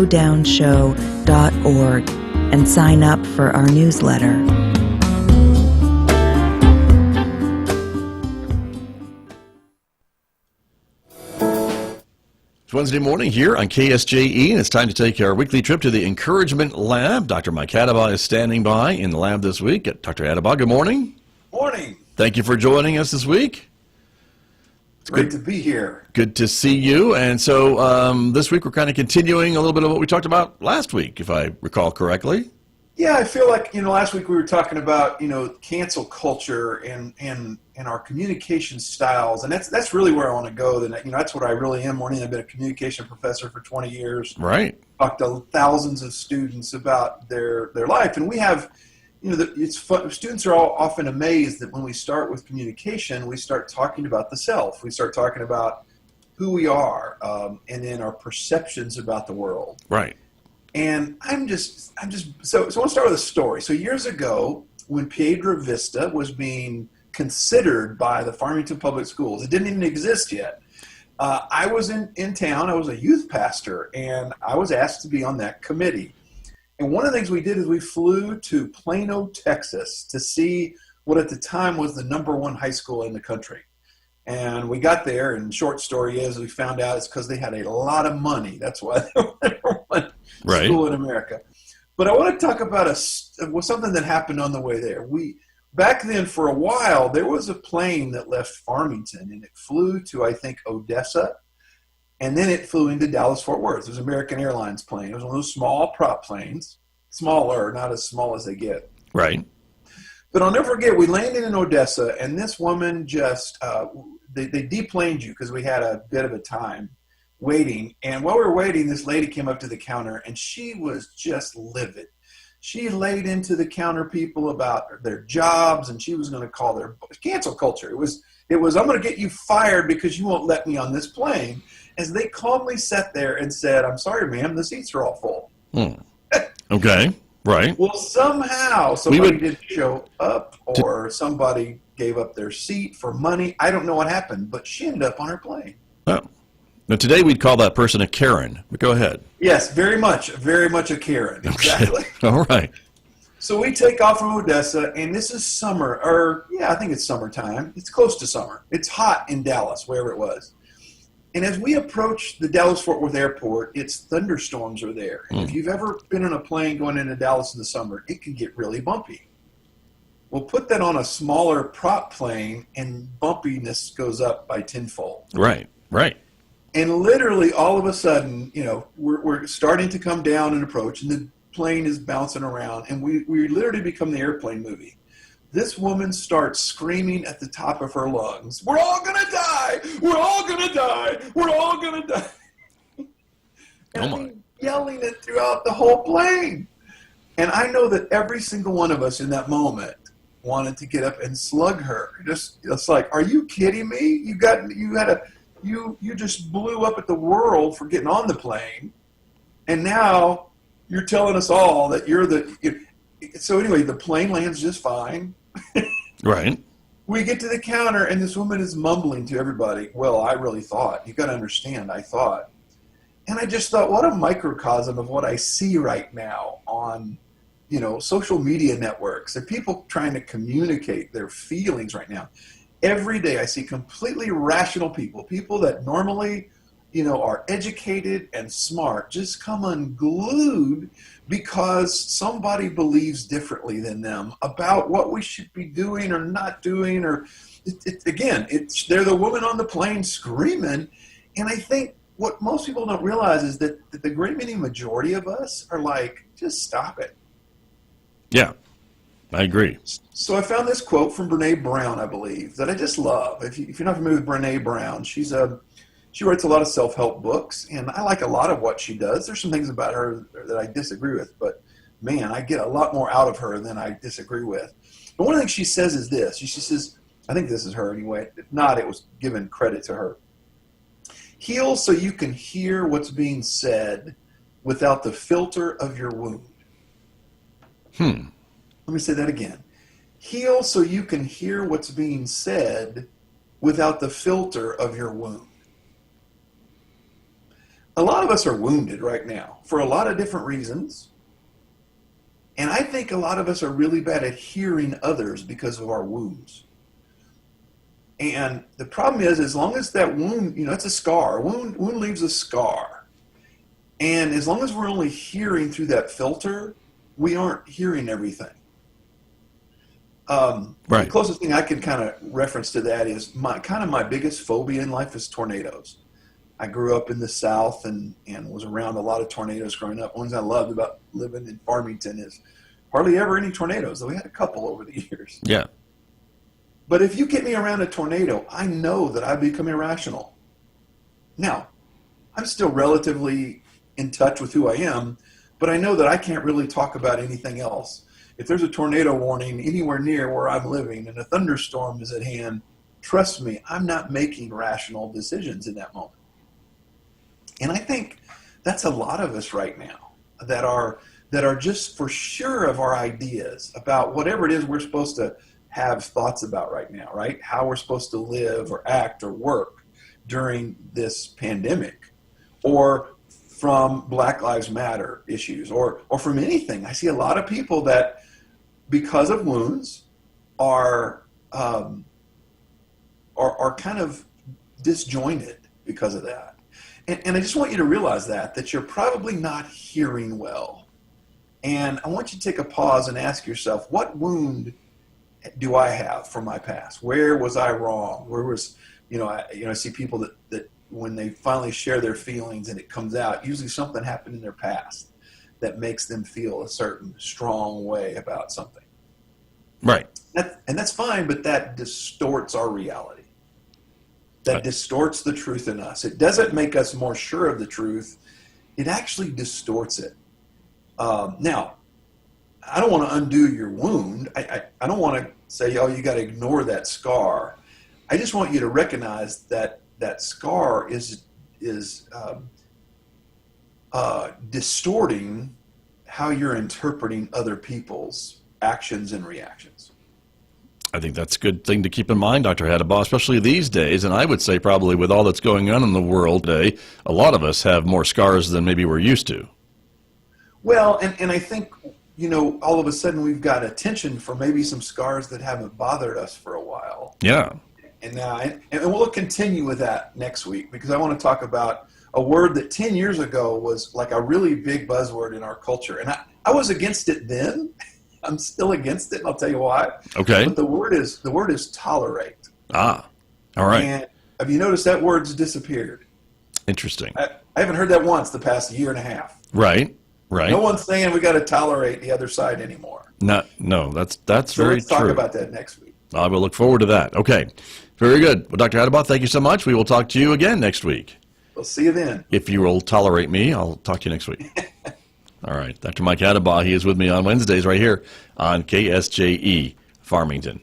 Downshow.org and sign up for our newsletter. It's Wednesday morning here on KSJE, and it's time to take our weekly trip to the Encouragement Lab. Dr. Mike Hattabaugh is standing by in the lab this week. Dr. Hattabaugh, good morning. Morning. Thank you for joining us this week. It's great to be here. Good to see you. And so this week we're kind of continuing a little bit of what we talked about last week, if I recall correctly. Yeah, I feel like, last week we were talking about, cancel culture and our communication styles. And that's really where I want to go. That's what I really am. I've been a communication professor for 20 years. Right. Talked to thousands of students about their life. And we have, it's fun. Students are all often amazed that when we start with communication, we start talking about the self. We start talking about who we are and then our perceptions about the world. Right. And so I want to start with a story. So years ago, when Piedra Vista was being considered by the Farmington Public Schools, it didn't even exist yet. I was in town. I was a youth pastor, and I was asked to be on that committee. And one of the things we did is we flew to Plano, Texas to see what at the time was the #1 high school in the country. And we got there, and short story is we found out it's because they had a lot of money. That's why they were #1 school in America. But I want to talk about something that happened on the way there. Back then, for a while, there was a plane that left Farmington, and it flew to, I think, Odessa. And then it flew into Dallas-Fort Worth. It was an American Airlines plane. It was one of those small prop planes. Smaller, not as small as they get. Right. But I'll never forget, we landed in Odessa, and this woman just, they deplaned you because we had a bit of a time waiting. And while we were waiting, this lady came up to the counter, and she was just livid. She laid into the counter people about their jobs, and she was going to call their cancel culture. It was I'm going to get you fired because you won't let me on this plane. As they calmly sat there and said, "I'm sorry, ma'am, the seats are all full." Okay, right. Well, somehow somebody didn't show up, or somebody gave up their seat for money. I don't know what happened, but she ended up on her plane. Oh. Now, today we'd call that person a Karen, but go ahead. Yes, very much a Karen. Exactly. Okay. All right. So we take off from Odessa, and this is summer, I think it's summertime. It's close to summer. It's hot in Dallas, wherever it was. And as we approach the Dallas-Fort Worth airport, it's thunderstorms are there. And if you've ever been on a plane going into Dallas in the summer, it can get really bumpy. We'll put that on a smaller prop plane, and bumpiness goes up by tenfold. Right. And literally all of a sudden, we're starting to come down and approach, and the plane is bouncing around, and we literally become the airplane movie. This woman starts screaming at the top of her lungs, "We're all going to die! We're all going to die! We're all going to die!" And yelling it throughout the whole plane. And I know that every single one of us in that moment wanted to get up and slug her. It's like, are you kidding me? You just blew up at the world for getting on the plane, and now you're telling us all that you're so anyway, the plane lands just fine. Right. We get to the counter, and this woman is mumbling to everybody, "Well, I really thought. You got to understand, I thought." And I just thought, what a microcosm of what I see right now on, social media networks and people trying to communicate their feelings right now. Every day I see completely rational people that normally, are educated and smart, just come unglued because somebody believes differently than them about what we should be doing or not doing. Or they're the woman on the plane screaming. And I think what most people don't realize is that the great majority of us are like, just stop it. Yeah, I agree. So I found this quote from Brene Brown, I believe, that I just love. If you're not familiar with Brene Brown, she writes a lot of self-help books, and I like a lot of what she does. There's some things about her that I disagree with, but man, I get a lot more out of her than I disagree with. But one of the things she says is this. She says, I think this is her anyway. If not, it was given credit to her. Heal so you can hear what's being said without the filter of your wound. Let me say that again. Heal so you can hear what's being said without the filter of your wound. a lot of us are wounded right now for a lot of different reasons. And I think a lot of us are really bad at hearing others because of our wounds. And the problem is, as long as that wound, it's a scar. Wound leaves a scar. And as long as we're only hearing through that filter, we aren't hearing everything. Right. The closest thing I can kind of reference to that is my biggest phobia in life is tornadoes. I grew up in the South and was around a lot of tornadoes growing up. One thing I loved about living in Farmington is hardly ever any tornadoes, though we had a couple over the years. Yeah. But if you get me around a tornado, I know that I become irrational. Now, I'm still relatively in touch with who I am, but I know that I can't really talk about anything else. If there's a tornado warning anywhere near where I'm living and a thunderstorm is at hand, trust me, I'm not making rational decisions in that moment. And I think that's a lot of us right now that are just for sure of our ideas about whatever it is we're supposed to have thoughts about right now, right? How we're supposed to live or act or work during this pandemic, or from Black Lives Matter issues, or from anything. I see a lot of people that, because of wounds, are kind of disjointed because of that. And I just want you to realize that you're probably not hearing well. And I want you to take a pause and ask yourself, what wound do I have from my past? Where was I wrong? Where was, I see people that when they finally share their feelings and it comes out, usually something happened in their past that makes them feel a certain strong way about something. Right. And that's fine, but that distorts our reality. That distorts the truth in us. It doesn't make us more sure of the truth. It actually distorts it. Now, I don't want to undo your wound. I don't want to say, oh, you got to ignore that scar. I just want you to recognize that scar is distorting how you're interpreting other people's actions and reactions. I think that's a good thing to keep in mind, Dr. Hattabaugh, especially these days. And I would say probably with all that's going on in the world today, a lot of us have more scars than maybe we're used to. Well, and I think, all of a sudden we've got attention for maybe some scars that haven't bothered us for a while. Yeah. And now, and we'll continue with that next week, because I want to talk about a word that 10 years ago was like a really big buzzword in our culture. And I was against it then. I'm still against it, and I'll tell you why. Okay. But the word is tolerate. Ah, all right. And have you noticed that word's disappeared? Interesting. I haven't heard that once the past year and a half. Right. No one's saying we got to tolerate the other side anymore. No, that's So very let's talk true. about that next week. I will look forward to that. Okay. Very good. Well, Dr. Hattabaugh, thank you so much. We will talk to you again next week. We'll see you then. If you will tolerate me, I'll talk to you next week. All right. Dr. Mike Hattabaugh, he is with me on Wednesdays right here on KSJE Farmington.